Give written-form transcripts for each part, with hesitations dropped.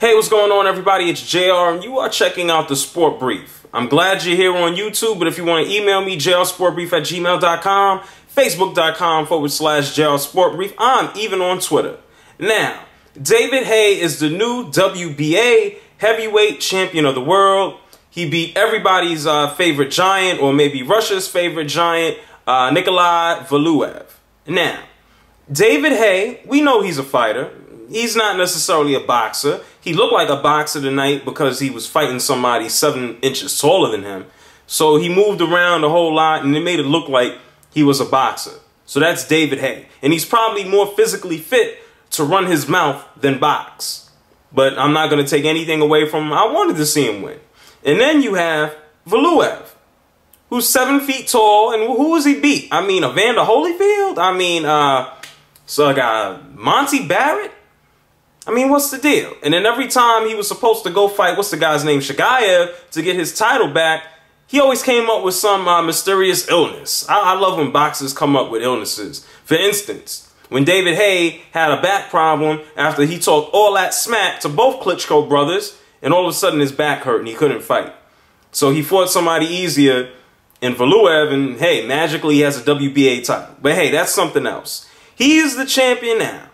Hey, what's going on, everybody? It's JR, and you are checking out the Sport Brief. I'm glad you're here on YouTube, but if you want to email me, jrsportbrief@gmail.com, facebook.com/jrsportbrief. I'm even on Twitter. Now, David Haye is the new WBA heavyweight champion of the world. He beat everybody's favorite giant, or maybe Russia's favorite giant, Nikolai Valuev. Now, David Haye, we know he's a fighter. He's not necessarily a boxer. He looked like a boxer tonight because he was fighting somebody 7 inches taller than him. So he moved around a whole lot and it made it look like he was a boxer. So that's David Haye. And he's probably more physically fit to run his mouth than box. But I'm not going to take anything away from him. I wanted to see him win. And then you have Valuev, who's 7 feet tall. And who was he beat? I mean, Evander Holyfield? I mean, Monty Barrett? I mean, what's the deal? And then every time he was supposed to go fight, what's the guy's name, Haye, to get his title back, he always came up with some mysterious illness. I love when boxers come up with illnesses. For instance, when David Haye had a back problem after he talked all that smack to both Klitschko brothers, and all of a sudden his back hurt and he couldn't fight. So he fought somebody easier in Valuev, and hey, magically he has a WBA title. But hey, that's something else. He is the champion now.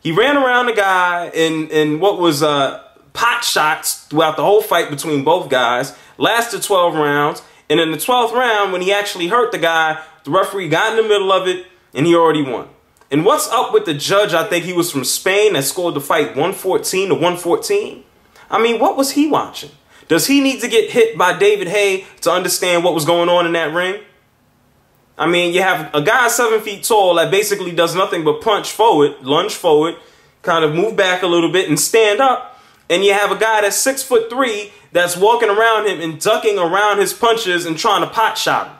He ran around the guy in what was pot shots throughout the whole fight between both guys. Lasted 12 rounds. And in the 12th round, when he actually hurt the guy, the referee got in the middle of it and he already won. And what's up with the judge? I think he was from Spain that scored the fight 114 to 114. I mean, what was he watching? Does he need to get hit by David Haye to understand what was going on in that ring? I mean, you have a guy 7 feet tall that basically does nothing but punch forward, lunge forward, kind of move back a little bit and stand up. And you have a guy that's 6'3" that's walking around him and ducking around his punches and trying to pot shot him.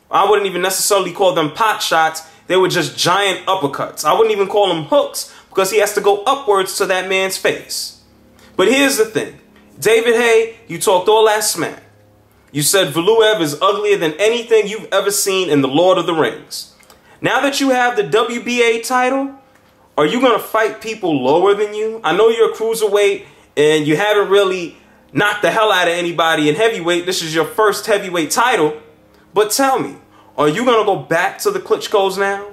I wouldn't even necessarily call them pot shots. They were just giant uppercuts. I wouldn't even call them hooks because he has to go upwards to that man's face. But here's the thing. David Haye, you talked all that smack. You said Valuev is uglier than anything you've ever seen in The Lord of the Rings. Now that you have the WBA title, are you going to fight people lower than you? I know you're a cruiserweight and you haven't really knocked the hell out of anybody in heavyweight. This is your first heavyweight title. But tell me, are you going to go back to the Klitschkos now?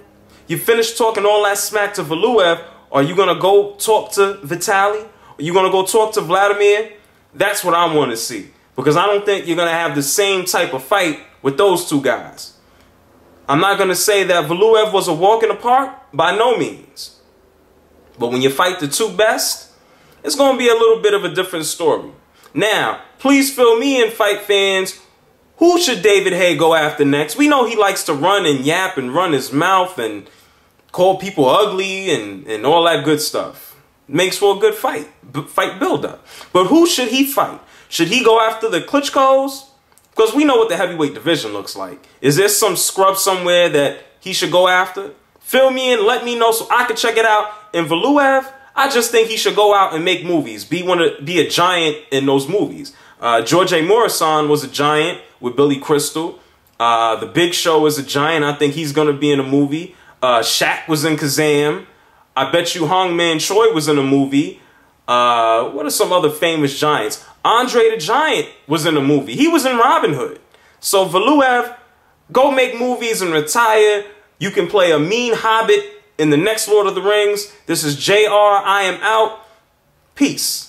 You finished talking all that smack to Valuev. Are you going to go talk to Vitaly? Are you going to go talk to Vladimir? That's what I want to see. Because I don't think you're going to have the same type of fight with those two guys. I'm not going to say that Valuev was a walk in the park, by no means. But when you fight the two best, it's going to be a little bit of a different story. Now, please fill me in, fight fans. Who should David Haye go after next? We know he likes to run and yap and run his mouth and call people ugly and all that good stuff. Makes for a good fight build-up. But who should he fight? Should he go after the Klitschkos? Because we know what the heavyweight division looks like. Is there some scrub somewhere that he should go after? Fill me in, let me know so I can check it out. And Valuev, I just think he should go out and make movies. Be a giant in those movies. George A. Morrison was a giant with Billy Crystal. The Big Show is a giant. I think he's going to be in a movie. Shaq was in Kazam. I bet you Hong Man Choi was in a movie. What are some other famous giants? Andre the Giant was in a movie. He was in Robin Hood. So Valuev, go make movies and retire. You can play a mean hobbit in the next Lord of the Rings. This is JR. I am out. Peace.